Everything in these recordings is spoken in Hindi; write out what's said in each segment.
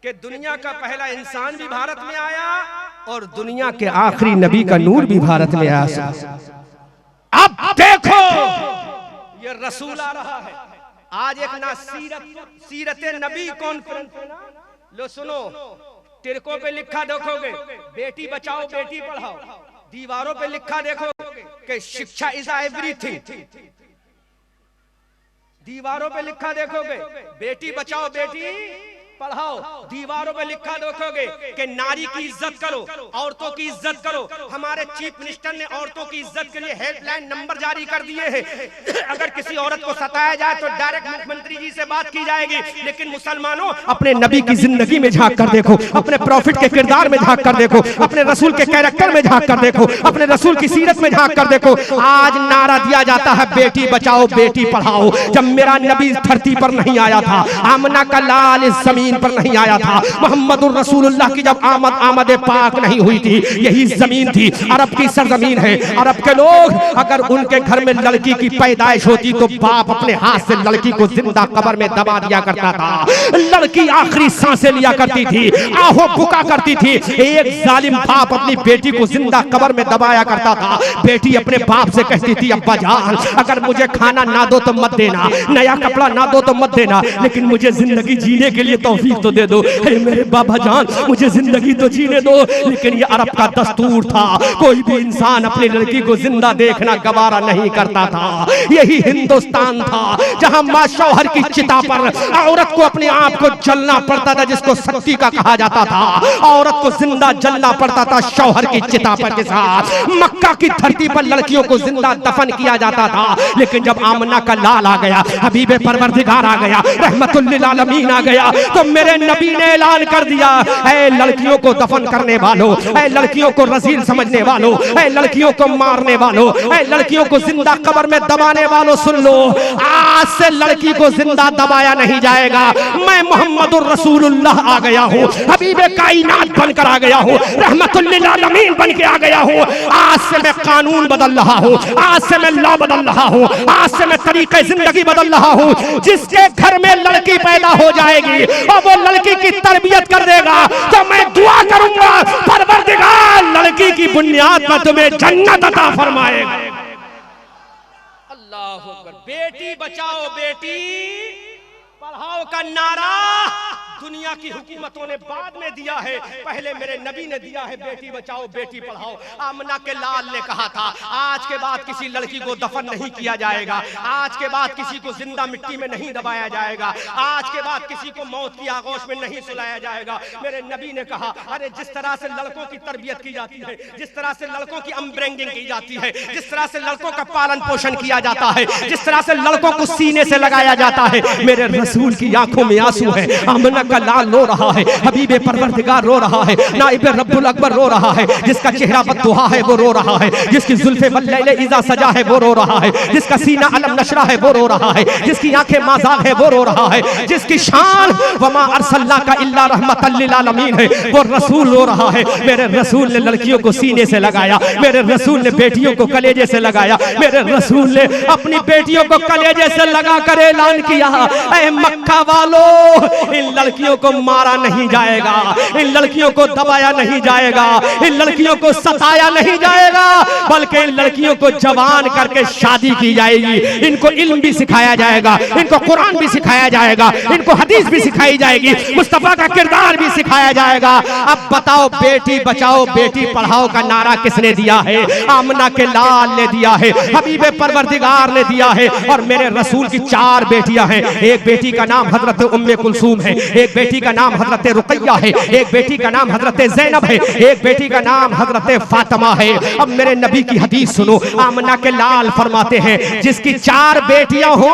कि दुनिया का पहला इंसान भी भारत में आया और दुनिया के आखिरी नबी का नूर भी भारत में आया। अब देखो ये रसूल आ रहा है। आज एक ना सीरत नबी कॉन्फ्रेंस है ना, लो सुनो, टिरकों पे लिखा देखोगे बेटी बचाओ बेटी पढ़ाओ, दीवारों पे लिखा देखोगे कि शिक्षा इज एवरीथिंग, दीवारों पे लिखा देखोगे बेटी बचाओ बेटी पढ़ाओ, दीवारों पे लिखा देखोगे कि नारी की इज्जत करो, औरतों की इज्जत करो। हमारे चीफ मिनिस्टर ने औरतों की इज्जत के लिए हेल्पलाइन नंबर जारी कर दिए हैं। अगर किसी औरत को सताया जाए तो डायरेक्ट मुख्यमंत्री जी से बात की जाएगी। लेकिन मुसलमानों, अपने नबी की जिंदगी में झांक कर देखो, अपने प्रॉफिट के किरदार में झांक कर देखो, अपने रसूल के कैरेक्टर में झांक कर देखो, अपने रसूल की सीरत में झांक कर देखो। आज नारा दिया जाता है बेटी बचाओ बेटी पढ़ाओ। जब मेरा नबी धरती पर नहीं आया था, आमना का लाल इस जमीन पर नहीं आया था, मोहम्मदुर रसूलुल्लाह की जब आमद पाक नहीं हुई थी, यही जमीन थी, अरब की सरजमीन है। अरब के लोग अगर उनके घर में लड़की की पैदाइश होती तो बाप अपने हाथ से लड़की को जिंदा कब्र में दबा दिया करता था। लड़की आखिरी सांसें लिया करती थी, आहो बुका करती थी। एक जालिम बाप अपनी बेटी को जिंदा कब्र में दबाया करता था। बेटी अपने बाप से कहती थी अब्बा जान अगर मुझे खाना ना दो तो मत देना, नया कपड़ा ना दो तो मत देना, लेकिन मुझे जिंदगी जीने के लिए तौफीक तो दे दो। मेरे बाबा जान मुझे जिंदगी तो जीने दो। लेकिन ये अरब का दस्तूर था, कोई भी इंसान अपनी लड़की को जिंदा देखना गवारा नहीं करता था। यही हिंदुस्तान था जहां मां शौहर की चिता पर औरत को अपने आप को जलना पड़ता था, जिसको सत्ती का कहा जाता था। औरत को जिंदा जलना पड़ता था शौहर की चिता पर के साथ। मक्का की धरती पर लड़कियों को जिंदा दफन किया जाता था। लेकिन जब आमना का लाल आ गया, हबीबे परवरदिगार आ गया, रहमतुल लिल आलमीन आ गया, तो मेरे नबी ने ऐलान कर दिया, ऐ लड़कियों को दफन करने वालों, ऐ लड़कियों को रजील समझने वालों, ऐ लड़कियों को मारने वालों, ऐ लड़कियों को जिंदा कब्र में दबाने वालों, सुन लो, आज से लड़की को जिंदा दबाया नहीं जाएगा। मैं मोहम्मदुर रसूलुल्लाह आ गया हूँ, हबीबे कायनात बनकर आ गया हूँ, रहमतुल लिल आलमीन बन के आ गया हूँ। आज से मैं कानून बदल रहा हूँ, आज से मैं लॉ बदल रहा हूँ, आज से मैं तरीके जिंदगी बदल रहा हूँ। जिसके घर में लड़की पैदा हो जाएगी और वो लड़की की तरबियत कर देगा तो मैं दुआ करूंगा परवरदिगार लड़की की बुनियाद पर तुम्हें जन्नत अता फरमाएगा। अल्लाह अकबर। बेटी बचाओ बेटी पढ़ाओ का नारा दुनिया की हुकूमतों ने बाद में दिया है, पहले मेरे नबी ने दिया है बेटी बचाओ बेटी पढ़ाओ। आमना के लाल ने कहा था आज के बाद किसी लड़की को दफन नहीं किया जाएगा, आज के बाद किसी को जिंदा मिट्टी में नहीं दबाया जाएगा, आज के बाद किसी को मौत की आगोश में नहीं सुलाया जाएगा। मेरे नबी ने कहा अरे जिस तरह से लड़कों की तरबियत की जाती है, जिस तरह से लड़कों की अपब्रिंगिंग की जाती है, जिस तरह से लड़कों का पालन पोषण किया जाता है, जिस तरह से लड़कों को सीने से लगाया जाता है, मेरे रसूल की आंखों में आंसू है। आमना का लाल रो रहा है, हबीबे परवरदिगार रो रहा है, नाइबे रब्बुल अकबर रो रहा है, जिसका चेहरा बद्दुहा है वो रो रहा है, जिसकी जुल्फे वल्लैल इज़ा सजा है वो रो रहा है, जिसका सीना अलम नशरा है वो रो रहा है, जिसकी आंखें माज़ाग है वो रो रहा है, जिसकी शान वमा अरसलनाका इल्ला रहमतल लिल आलमीन है वो रसूल रो रहा है। मेरे रसूल ने लड़कियों को सीने से लगाया, मेरे रसूल ने बेटियों को कलेजे से लगाया, मेरे रसूल ने अपनी बेटियों को कलेजे से लगा कर ऐलान किया ऐ मक्का वालों इन लड़कियों को मारा नहीं जाएगा, इन लड़कियों को दबाया नहीं जाएगा, इन लड़कियों को सताया नहीं जाएगा, बल्कि इन लड़कियों को जवान करके शादी की जाएगी, इनको इल्म भी सिखाया जाएगा, इनको कुरान भी सिखाया जाएगा, इनको हदीस भी सिखाई जाएगी, मुस्तफा का किरदार भी सिखाया जाएगा। अब बताओ बेटी बचाओ बेटी पढ़ाओ का नारा किसने दिया है? आमना के लाल ने दिया है, हबीबे परवरदिगार ने दिया है। और मेरे रसूल की 4 बेटियां हैं, एक बेटी का नाम हजरत उम्मे कुलसूम है, एक बेटी का नाम हजरत रुकैया है, एक बेटी का नाम हजरत ज़ैनब है, एक बेटी का नाम हजरत फातिमा है। अब मेरे नबी की हदीस सुनो, आमना के लाल फरमाते हैं जिसकी 4 बेटियां हो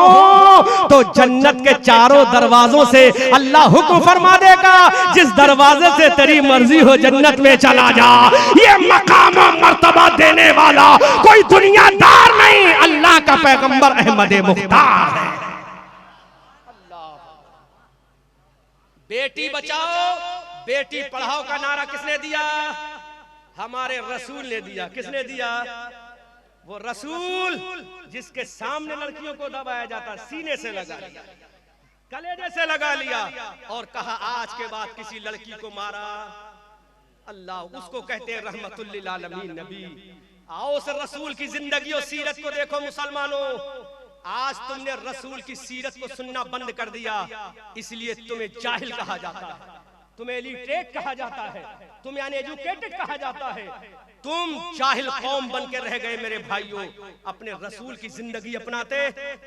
तो जन्नत के चारों दरवाजों से अल्लाह हुक्म फरमा देगा जिस दरवाजे से तेरी मर्जी हो जन्नत में चला जा। ये मकाम और मर्तबा देने वाला कोई दुनियादार नहीं, अल्लाह का पैगंबर अहमद मुख्तार है। बेटी बचाओ बेटी पढ़ाओ का नारा किसने दिया? हमारे रसूल ने दिया। किसने दिया? वो रसूल जिसके सामने लड़कियों को दबाया जाता, सीने से लगा। कलेजे से लगा लिया और कहा आज के बाद किसी लड़की को मारा अल्लाह, उसको कहते हैं रहमतुल लिल आलमीन नबी। आओ उस रसूल की जिंदगी और सीरत को देखो मुसलमानों। आज तुमने रसूल की सीरत को सुनना बंद कर दिया, इसलिए तुम्हें जाहिल कहा जाता है, तुम्हें इलिटरेट कहा जाता है, तुम्हें अनएजुकेटेड कहा जाता है। तुम जाहिल कौम बन के रह गए मेरे भाइयों। अपने रसूल की जिंदगी अपनाते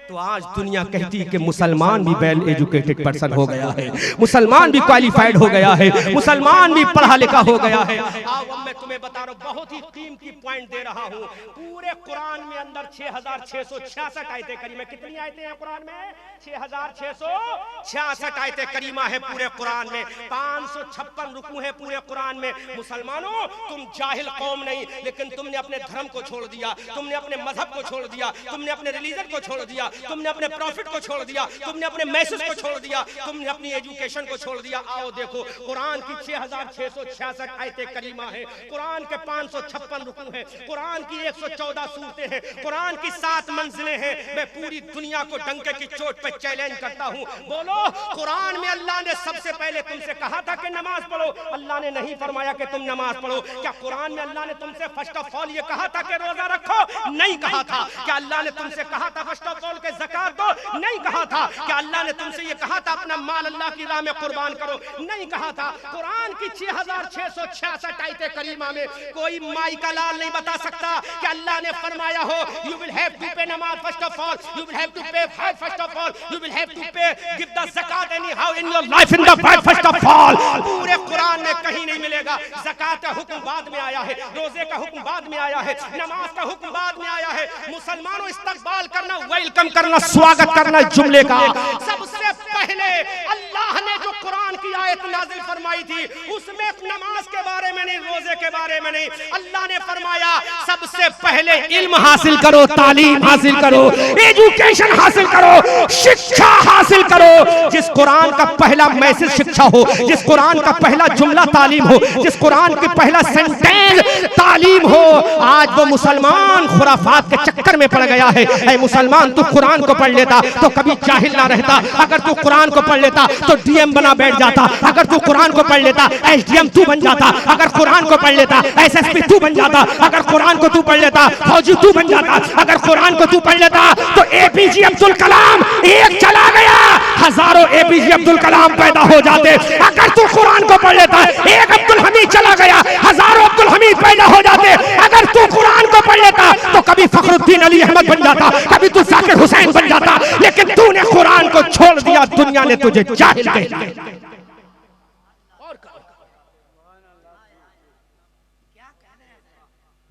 तो आज दुनिया कहती कि मुसलमान भी वेल एजुकेटेड पर्सन हो गया है, मुसलमान भी क्वालिफाइड हो गया है, मुसलमान भी पढ़ा लिखा हो गया है। आओ अब मैं तुम्हें बता रहा हूँ, बहुत ही कीमती पॉइंट दे रहा हूँ। पूरे कुरान में अंदर 6666 आयतें करीमा, कितनी आयतें हैं कुरान में? 6666 आयतें करीमा है पूरे कुरान में, 556 रुकू है पूरे कुरान में। मुसलमानों तुम जाहिल कौम नहीं, लेकिन तुमने अपने धर्म को छोड़ दिया, तुमने अपने मजहब को छोड़ दिया, तुमने अपने रिलीजन को छोड़ दिया, तुमने अपने प्रॉफिट को छोड़ दिया, तुमने अपने मैसेज को छोड़ दिया, तुमने अपनी एजुकेशन को छोड़ दिया। आओ देखो कुरान की 6666 आयतें करीमा है, कुरान के 556 रुकू है, कुरान की 114 सूरतें हैं, कुरान की 7 मंजिलें हैं। मैं पूरी दुनिया को डंके की चोट पर चैलेंज करता हूँ, बोलो कुरान में अल्लाह ने सबसे पहले तुमसे कहा था कि नमाज पढ़ो? अल्लाह ने नहीं फरमाया कि तुम नमाज पढ़ो। क्या कुरान में अल्लाह ने तुमसे फर्स्ट ऑफ ऑल ये कहा था कि रोजा रखो? नहीं कहा था। क्या अल्लाह ने तुमसे कहा था फर्स्ट ऑफ ऑल के ज़कात दो? नहीं कहा था। क्या अल्लाह ने तुमसे ये कहा था अपना माल अल्लाह की राह में कुर्बान करो? नहीं कहा था। कुरान की 6666 आयतें करीमा में कोई माई का लाल नहीं बता सकता कि अल्लाह ने फरमाया हो you will have to pay नमाज first of all, you will have to pay हज first of all, you will have to pay give the ज़कात any how in your life in the first of all. पूरे कुरान में कहीं नहीं मिलेगा। ज़कात का हुक्म बाद में आया है, रोजे का हुक्म बाद में आया है, नमाज का हुक्म बाद में आया है। मुसलमानों इस्तकबाल करना, वेलकम करना, स्वागत करना जुमले का। सबसे पहले अल्लाह ने जो कुरान की आयत नाजिल फरमाई थी उसमें नमाज के बारे में नहीं, रोजे के बारे में नहीं, अल्लाह ने फरमाया सबसे पहले इल्म हासिल करो, तालीम हासिल करो, एजुकेशन हासिल करो, शिक्षा हासिल करो। जिस कुरान का पहला मैसेज शिक्षा हो, जिस कुरान का पहला जुमला तालीम हो, जिस कुरान की पहला सेंटेंस तालीम हो, आज वो मुसलमान खुराफात के चक्कर में पड़ गया है। ऐ मुसलमान तू कुरान को पढ़ लेता तो कभी जाहिल ना रहता। अगर तू कुरान को पढ़ लेता तो डीएम बना बैठ जाता। अगर तू कुरान को पढ़ लेता एसडीएम तू बन जाता। अगर कुरान को पढ़ लेता एसएसपी तू बन जाता। अगर कुरान को तू पढ़ लेता फौजी तू बन जाता। अगर कुरान को तू पढ़ लेता तो एपीजे अब्दुल कलाम एक चला गया, हजारों एपीजे अब्दुल कलाम पैदा हो जाते। अगर तू कुरान को पढ़ लेता एक अब्दुल हमीद चला गया, हजारों अब्दुल हमीद पैदा हो जाते। अगर तू कुरान को पढ़ लेता तो कभी फखरुद्दीन अली अहमद बन जाता, कभी तू जाकिर हुसैन बन जाता। लेकिन तूने कुरान को छोड़ दिया, दुनिया ने तुझे जाहिल कह दिया।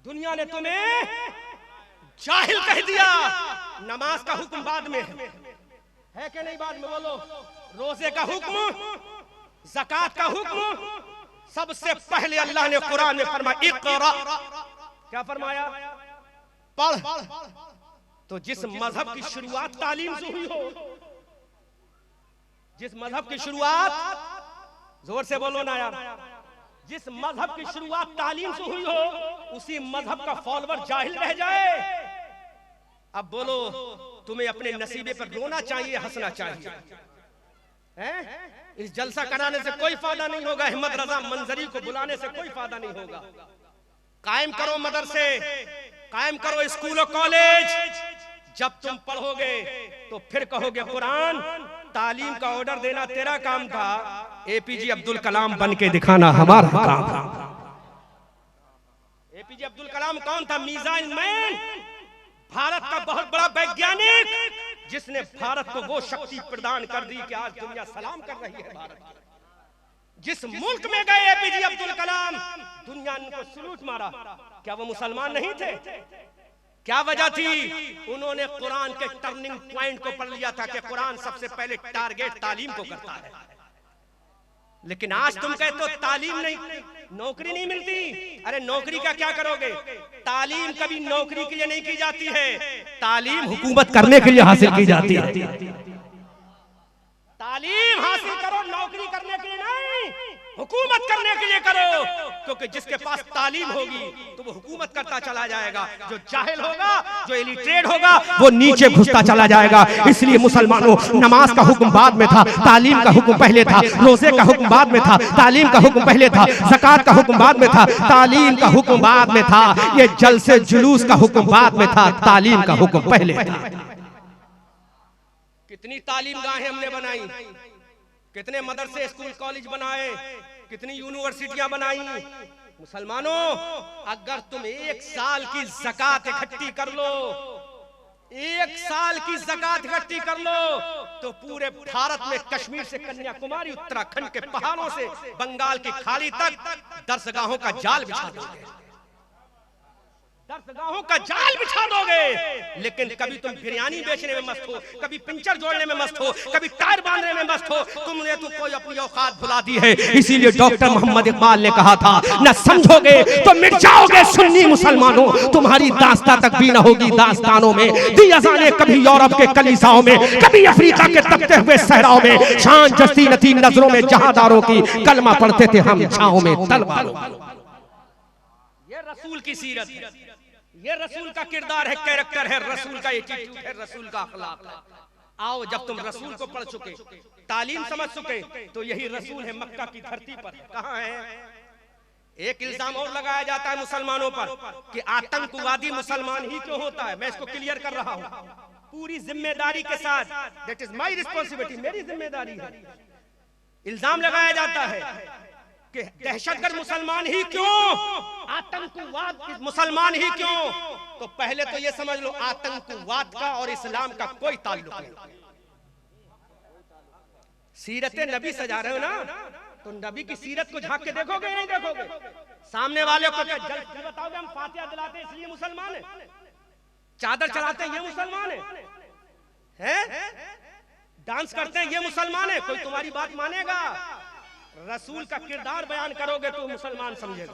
दुनिया ने तुम्हें जाहिल कह दिया। नमाज का हुक्म बाद में है कि नहीं? बाद में बोलो। रोजे का हुक्म, ज़कात का हुक्म सबसे पहले अल्लाह ने कुरान में फरमाया इक़रा। क्या फरमाया? पढ़। तो जिस मजहब की शुरुआत तालीम से हुई हो, जिस मजहब की शुरुआत, जोर से बोलो ना यार, जिस मजहब की शुरुआत तालीम से हुई हो उसी मजहब का फॉलोअर जाहिल रह जाए। अब बोलो तुम्हें अपने नसीबे पर रोना चाहिए, हंसना चाहिए? इस जलसा कराने से कोई फायदा नहीं होगा, अहमद रजा मंजरी को बुलाने से कोई फायदा नहीं होगा। कायम करो मदरसे, कायम करो स्कूल और कॉलेज। जब तुम पढ़ोगे तो फिर कहोगे कुरान तालीम का ऑर्डर देना तेरा काम था, एपीजे अब्दुल कलाम बन के दिखाना हमारा काम था। एपीजे अब्दुल कलाम कौन था? मीज़ाइन मैन, भारत का बहुत बड़ा वैज्ञानिक, जिसने भारत को वो शक्ति प्रदान कर दी कि आज दुनिया सलाम कर रही है भारत को। जिस मुल्क में गए एपीजे अब्दुल कलाम, दुनिया ने उनको सलूट मारा। क्या वो मुसलमान नहीं थे? क्या वजह थी? उन्होंने कुरान के टर्निंग पॉइंट को पढ़ लिया था कि कुरान सबसे पहले टारगेट तालीम को करता है। लेकिन आज तुम कहते हो तालीम नहीं, नौकरी नहीं मिलती। अरे नौकरी का क्या करोगे? तालीम कभी नौकरी के लिए नहीं की जाती है, तालीम हुकूमत करने के लिए हासिल की जाती है। तालीम हासिल करो नौकरी करने के लिए नहीं। हुकूमत करने के लिए करो, क्योंकि जिसके पास तालीम होगी तो वो हुकूमत करता चला जाएगा, जो जाहिल होगा, जो इलिटरेट होगा, वो नीचे घुसता चला जाएगा। इसलिए मुसलमानों, नमाज का हुक्म बाद में था, तालीम का हुक्म पहले था। रोजे का हुक्म बाद में था, तालीम का हुक्म पहले था। ज़कात का हुक्म बाद में था, तालीम का हुक्म बाद में था। ये जलसे जुलूस का हुक्म बाद में था, तालीम का हुक्म पहले था। कितनी तालीम गाहें हमने बनाई, कितने मदरसे, स्कूल, कॉलेज बनाए, कितनी यूनिवर्सिटियां बनाई। मुसलमानों, अगर तुम 1 साल की ज़कात इकट्ठी कर लो, 1 साल की ज़कात इकट्ठी कर लो, तो पूरे भारत में कश्मीर से कन्याकुमारी, उत्तराखंड के पहाड़ों से बंगाल की खाड़ी तक दरसगाहों का जाल बिछा दोगे, दरसगाहों का जाल बिछा दोगे। लेकिन कभी तुम बिरयानी बेचने में मस्त हो, कभी पिंचर जोड़ने में मस्त हो, कभी टायर बांधने में मस्त हो। तुमने तो कोई अपनी औकात भुला दी है। इसीलिए डॉक्टर मोहम्मद इकबाल ने कहा था, न समझोगे तो मिट जाओगे सुन्नी मुसलमानों, तुम्हारी दास्तां तक भी न होगी दास्तानों में। दी अज़ाने कभी यूरोप के कलीसाओं में, कभी अफ्रीका के तपते हुए सहराओं में, शान जस्ती न थी नजरों में जहादारों की, कलमा पढ़ते थे हम छाओं में तलवारों। ये रसूल की सीरत, ये रसूल का किरदार है, कैरेक्टर है, रसूल का एटीट्यूड है, रसूल का अखलाक है। आओ, जब तुम रसूल को पढ़ चुके, तालीम समझ चुके, तो यही रसूल है मक्का की धरती पर। कहां है? एक इल्जाम और लगाया जाता है मुसलमानों पर कि आतंकवादी मुसलमान ही क्यों होता है। मैं इसको क्लियर कर रहा हूं पूरी जिम्मेदारी के साथ। दैट इज माई रिस्पॉन्सिबिलिटी, मेरी जिम्मेदारी है। इल्जाम लगाया जाता है कि दहशतगर्द मुसलमान ही क्यों, आतंकवाद मुसलमान ही क्यों। तो पहले तो ये समझ लो, आतंकवाद का और इस्लाम का कोई ताल्लुक नहीं। सीरत नबी सजा रहे हो ना, तो नबी की सीरत को झांक के देखोगे नहीं देखोगे? सामने वाले को क्या जल बताओगे हम फातिहा दिलाते हैं इसलिए मुसलमान है, चादर चढ़ाते हैं ये मुसलमान है, डांस करते हैं ये मुसलमान है? कोई तुम्हारी बात मानेगा? रसूल का किरदार बयान करोगे तो मुसलमान समझेगा।